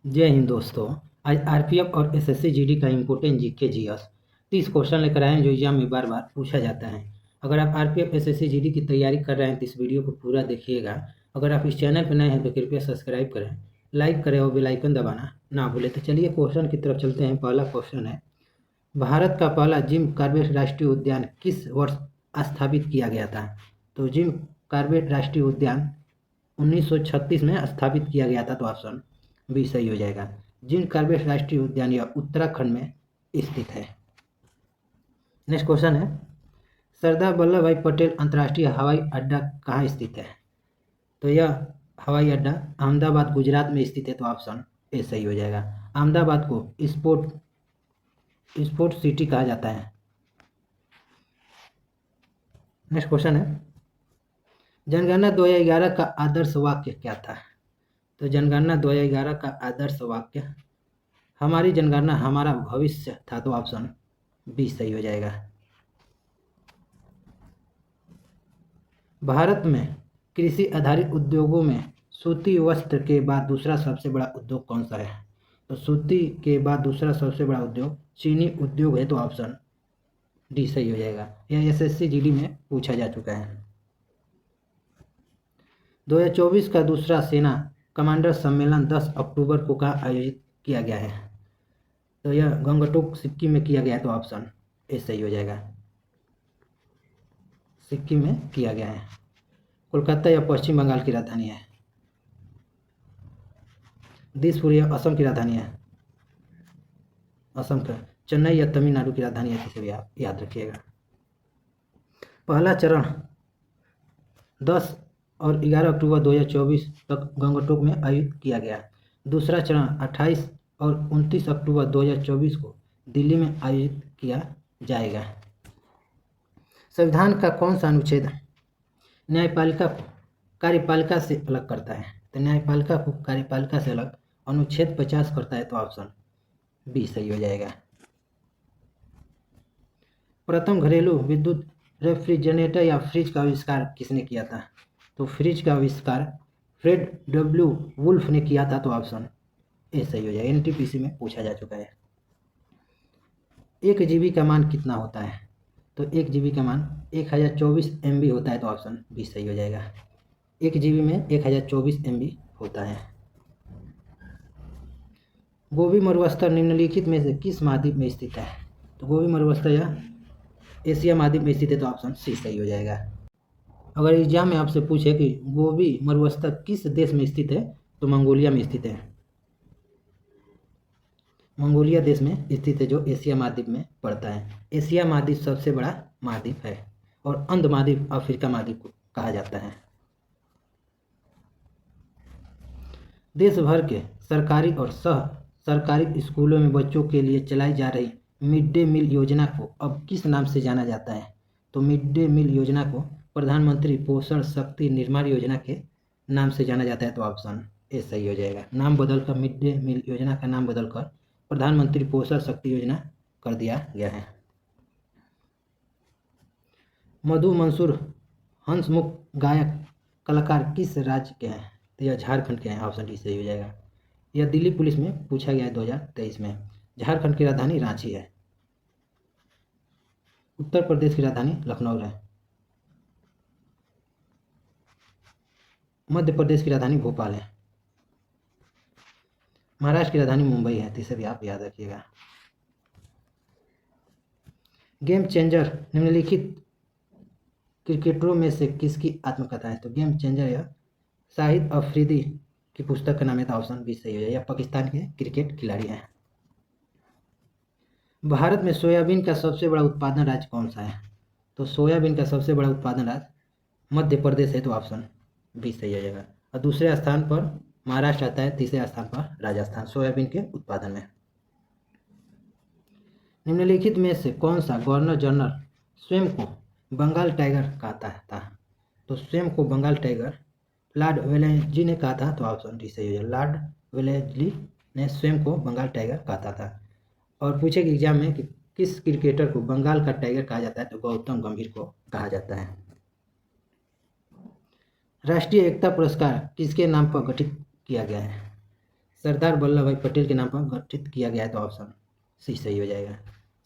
जय हिंद दोस्तों। आज आरपीएफ और एसएससी जीडी का इम्पोर्टेंट जीके जीएस 30 क्वेश्चन लेकर आए हैं जो एग्जाम में बार बार पूछा जाता है। अगर आप आरपीएफ एसएससी जीडी की तैयारी कर रहे हैं तो इस वीडियो को पूरा देखिएगा। अगर आप इस चैनल पर नए हैं तो कृपया सब्सक्राइब करें, लाइक करें और बेल आइकन दबाना ना भूलें। तो चलिए क्वेश्चन की तरफ चलते हैं। पहला क्वेश्चन है, भारत का पहला जिम कॉर्बेट राष्ट्रीय उद्यान किस वर्ष स्थापित किया गया था? तो जिम कॉर्बेट राष्ट्रीय उद्यान 1936 में स्थापित किया गया था। तो ऑप्शन बी सही हो जाएगा। जिम कॉर्बेट राष्ट्रीय उद्यान यह उत्तराखंड में स्थित है। नेक्स्ट क्वेश्चन है, सरदार वल्लभ भाई पटेल अंतर्राष्ट्रीय हवाई अड्डा कहाँ स्थित है? तो यह हवाई अड्डा अहमदाबाद गुजरात में स्थित है। तो ऑप्शन ए सही हो जाएगा। अहमदाबाद को स्पोर्ट सिटी कहा जाता है। नेक्स्ट क्वेश्चन है, जनगणना 2011 का आदर्श वाक्य क्या था? तो जनगणना 2011 का आदर्श वाक्य हमारी जनगणना हमारा भविष्य था। तो ऑप्शन बी सही हो जाएगा। भारत में कृषि आधारित उद्योगों में सूती वस्त्र के बाद दूसरा सबसे बड़ा उद्योग कौन सा है? तो सूती के बाद दूसरा सबसे बड़ा उद्योग चीनी उद्योग है। तो ऑप्शन डी सही हो जाएगा। यह एसएससी जीडी में पूछा जा चुका है। 2024 का दूसरा सेना कमांडर सम्मेलन 10 अक्टूबर को कहाँ आयोजित किया गया है? तो यह गंगटोक सिक्किम में किया गया है। तो ऑप्शन ए सही हो जाएगा। सिक्किम में किया गया है। कोलकाता या पश्चिम बंगाल की राजधानी है? दिसपुर या असम की राजधानी है? असम का। चेन्नई या तमिलनाडु की राजधानी है? इसे भी आप याद रखिएगा। पहला चरण 10 और 11 अक्टूबर 2024 तक गंगटोक में आयोजित किया गया। दूसरा चरण 28 और 29 अक्टूबर 2024 को दिल्ली में आयोजित किया जाएगा। संविधान का कौन सा अनुच्छेद न्यायपालिका को कार्यपालिका से अलग करता है? तो न्यायपालिका को कार्यपालिका से अलग अनुच्छेद 50 करता है। तो ऑप्शन बी सही हो जाएगा। प्रथम घरेलू विद्युत रेफ्रिजरेटर या फ्रिज का आविष्कार किसने किया था? तो फ्रिज का आविष्कार फ्रेड डब्ल्यू वुल्फ ने किया था। तो ऑप्शन ए सही हो जाएगा। एनटीपीसी में पूछा जा चुका है। 1 जीबी का मान कितना होता है? तो 1 जीबी का मान 1024 MB होता है। तो ऑप्शन बी सही हो जाएगा। 1 जीबी में 1024 MB होता है। गोबी मरुस्थल निम्नलिखित में से किस महाद्वीप में स्थित है? तो गोबी मरुस्थल यह एशिया महाद्वीप में स्थित है। तो ऑप्शन सी सही हो जाएगा। अगर एग्जाम में आपसे पूछे कि गोबी मरुस्थल किस देश में स्थित है, तो मंगोलिया में स्थित है। मंगोलिया देश में स्थित है जो एशिया महाद्वीप में पड़ता है। एशिया महाद्वीप सबसे बड़ा महाद्वीप है और अंध महाद्वीप अफ्रीका महाद्वीप को कहा जाता है। देश भर के सरकारी और सह सरकारी स्कूलों में बच्चों के लिए चलाई जा रही मिड डे मील योजना को अब किस नाम से जाना जाता है? तो मिड डे मील योजना को प्रधानमंत्री पोषण शक्ति निर्माण योजना के नाम से जाना जाता है। तो ऑप्शन ए सही हो जाएगा। नाम बदलकर मिड डे मील योजना का नाम बदलकर प्रधानमंत्री पोषण शक्ति योजना कर दिया गया है। मधु मंसूर हंसमुख गायक कलाकार किस राज्य के हैं? तो यह झारखंड के हैं। ऑप्शन डी सही हो जाएगा। यह दिल्ली पुलिस में पूछा गया है 2023 में। झारखंड की राजधानी रांची है। उत्तर प्रदेश की राजधानी लखनऊ है। मध्य प्रदेश की राजधानी भोपाल है। महाराष्ट्र की राजधानी मुंबई है। तो इसे भी आप याद रखिएगा। गेम चेंजर निम्नलिखित क्रिकेटरों में से किसकी आत्मकथा है? तो गेम चेंजर या शाहिद अफरीदी की पुस्तक का नाम है। तो ऑप्शन बी सही हो जाएगा। पाकिस्तान के क्रिकेट खिलाड़ी हैं। भारत में सोयाबीन का सबसे बड़ा उत्पादन राज्य कौन सा है? तो सोयाबीन का सबसे बड़ा उत्पादन राज्य मध्य प्रदेश है। तो ऑप्शन बी सही हो जाएगा। और दूसरे स्थान पर महाराष्ट्र आता है। तीसरे स्थान पर राजस्थान सोयाबीन के उत्पादन में। निम्नलिखित में से कौन सा गवर्नर जनरल स्वयं को बंगाल टाइगर कहता था? तो स्वयं को बंगाल टाइगर लॉर्ड वेलेस्ली ने कहा था। तो ऑप्शन डी सही हो जाएगा। लॉर्ड वेलेस्ली ने स्वयं को बंगाल टाइगर कहता था। और पूछेगा एग्जाम में कि किस क्रिकेटर को बंगाल का टाइगर कहा जाता है? तो गौतम गंभीर को कहा जाता है। राष्ट्रीय एकता पुरस्कार किसके नाम पर गठित किया गया है? सरदार वल्लभ भाई पटेल के नाम पर गठित किया गया है, तो ऑप्शन सी सही हो जाएगा।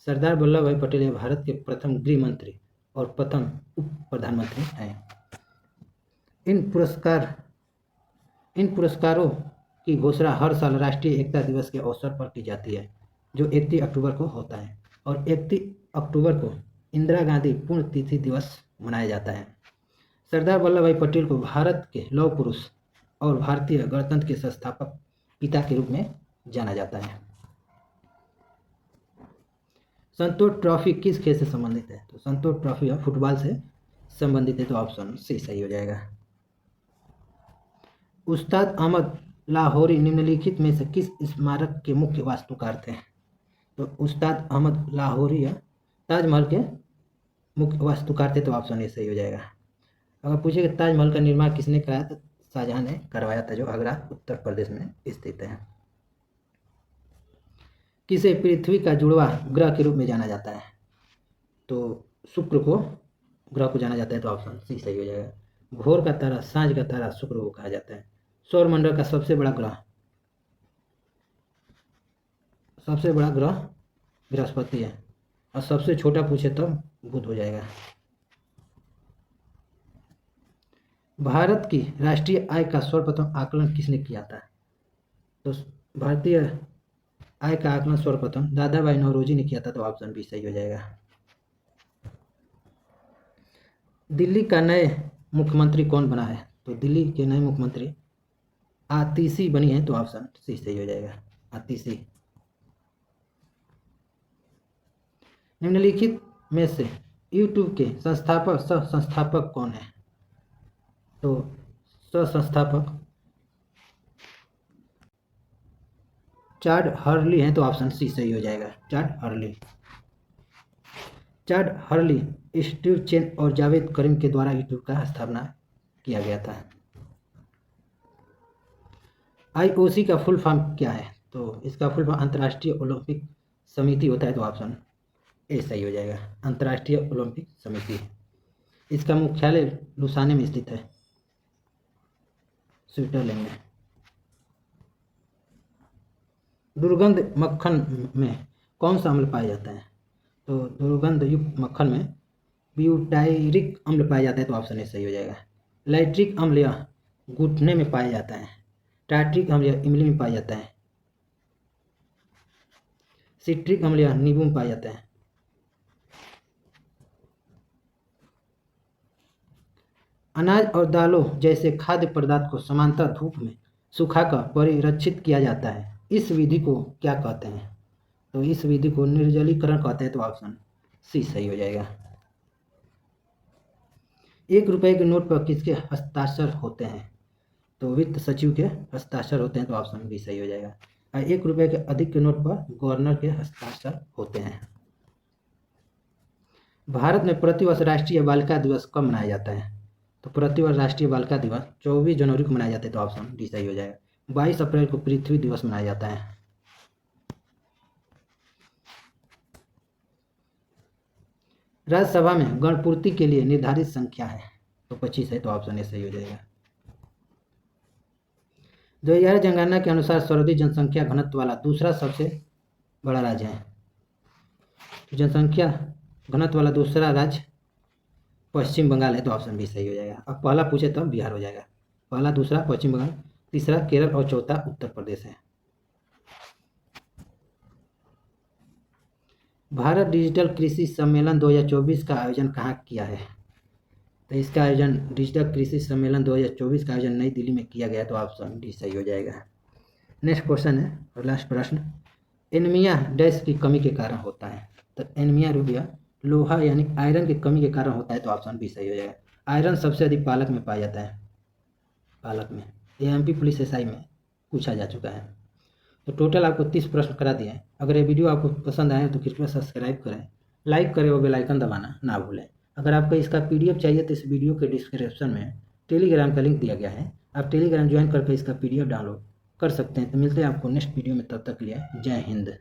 सरदार वल्लभ भाई पटेल भारत के प्रथम गृह मंत्री और प्रथम उप प्रधानमंत्री हैं। इन पुरस्कारों की घोषणा हर साल राष्ट्रीय एकता दिवस के अवसर पर की जाती है, जो 31 अक्टूबर को होता है, और 31 अक्टूबर को इंदिरा गांधी पुण्यतिथि दिवस मनाया जाता है। सरदार वल्लभ भाई पटेल को भारत के लौह पुरुष और भारतीय गणतंत्र के संस्थापक पिता के रूप में जाना जाता है। संतोष ट्रॉफी किस खेल से संबंधित है? तो संतोष ट्रॉफी फुटबॉल से संबंधित है, तो ऑप्शन सी सही हो जाएगा। उस्ताद अहमद लाहौरी निम्नलिखित में से किस स्मारक के मुख्य वास्तुकार थे? तो उस्ताद अहमद लाहौरी ताजमहल के मुख्य वास्तुकार थे, तो ऑप्शन ए सही हो जाएगा। अगर पूछे कि ताजमहल का निर्माण किसने कराया, तो शाहजहां ने करवाया था, जो आगरा उत्तर प्रदेश में स्थित है। किसे पृथ्वी का जुड़वा ग्रह के रूप में जाना जाता है? तो शुक्र को ग्रह को जाना जाता है, तो ऑप्शन सी सही हो जाएगा। भोर का तारा, सांझ का तारा शुक्र को कहा जाता है। सौरमंडल का सबसे बड़ा ग्रह बृहस्पति है, और सबसे छोटा पूछे तो बुध हो जाएगा। भारत की राष्ट्रीय आय का सर्वप्रथम आकलन किसने किया था? तो भारतीय आय का आकलन सर्वप्रथम दादा भाई नौरोजी ने किया था, तो ऑप्शन बी सही हो जाएगा। दिल्ली का नए मुख्यमंत्री कौन बना है? तो दिल्ली के नए मुख्यमंत्री आतिशी बनी है, तो ऑप्शन सी सही हो जाएगा, आतिशी। निम्नलिखित में से यूट्यूब के सह संस्थापक कौन है? तो सह संस्थापक चाड हर्ली हैं, तो ऑप्शन सी सही हो जाएगा, चाड हर्ली स्टीव चेन और जावेद करीम के द्वारा यूट्यूब का स्थापना किया गया था। IOC का फुल फॉर्म क्या है? तो इसका फुल फॉर्म अंतर्राष्ट्रीय ओलंपिक समिति होता है, तो ऑप्शन ए सही हो जाएगा, अंतर्राष्ट्रीय ओलंपिक समिति। इसका मुख्यालय लुसाने में स्थित है, स्विट्जरलैंड में। दुर्गंध मक्खन में कौन सा अम्ल पाया जाता है? तो दुर्गंध युक्त मक्खन में ब्यूटायरिक अम्ल पाया जाता है, तो ऑप्शन ए सही हो जाएगा। लाइट्रिक अम्ल यह घुटने में पाया जाता है। टार्ट्रिक अम्ल यह इमली में पाया जाता है। सिट्रिक अम्ल यह नींबू में पाया जाता है। अनाज और दालों जैसे खाद्य पदार्थ को समांतर धूप में सुखाकर परिरक्षित किया जाता है, इस विधि को क्या कहते हैं? तो इस विधि को निर्जलीकरण कहते हैं, तो ऑप्शन सी सही हो जाएगा। 1 रुपए के नोट पर किसके हस्ताक्षर होते हैं? तो वित्त सचिव के हस्ताक्षर होते हैं, तो ऑप्शन बी सही हो जाएगा। 1 रुपए के अधिक के नोट पर गवर्नर के हस्ताक्षर होते हैं। भारत में प्रतिवर्ष राष्ट्रीय बालिका दिवस कब मनाया जाता है? तो प्रतिवर्ष राष्ट्रीय बालिका दिवस 24 जनवरी को मनाया जाता है, तो ऑप्शन डी सही हो जाएगा। 22 अप्रैल को पृथ्वी दिवस मनाया जाता है। राज्यसभा में गणपूर्ति के लिए निर्धारित संख्या है, तो 25 है, तो ऑप्शन ए सही हो जाएगा। 2011 जनगणना के अनुसार सर्वाधिक जनसंख्या घनत्व वाला दूसरा सबसे बड़ा राज्य है। जनसंख्या घनत्व वाला दूसरा राज्य पश्चिम बंगाल है, तो ऑप्शन बी सही हो जाएगा। अब पहला पूछे तो बिहार हो जाएगा। पहला, दूसरा पश्चिम बंगाल, तीसरा केरल और चौथा उत्तर प्रदेश है। भारत डिजिटल कृषि सम्मेलन 2024 का आयोजन कहाँ किया है? तो इसका आयोजन डिजिटल कृषि सम्मेलन 2024 का आयोजन नई दिल्ली में किया गया, तो ऑप्शन डी सही हो जाएगा। नेक्स्ट क्वेश्चन है और लास्ट प्रश्न, एनीमिया डैश की कमी के कारण होता है? तो एनीमिया रूबिया लोहा यानी आयरन की कमी के कारण होता है, तो ऑप्शन बी सही हो जाएगा। आयरन सबसे अधिक पालक में पाया जाता है, पालक में। एमपी पुलिस एसआई में पूछा जा चुका है। तो टोटल आपको 30 प्रश्न करा दिए हैं। अगर ये वीडियो आपको पसंद आए तो कृपया सब्सक्राइब करें, लाइक करें और बेल आइकन दबाना ना भूलें। अगर आपको इसका PDF चाहिए तो इस वीडियो के डिस्क्रिप्शन में टेलीग्राम का लिंक दिया गया है, आप टेलीग्राम ज्वाइन करके इसका PDF डाउनलोड कर सकते हैं। तो मिलते हैं आपको नेक्स्ट वीडियो में, तब तक के लिए जय हिंद।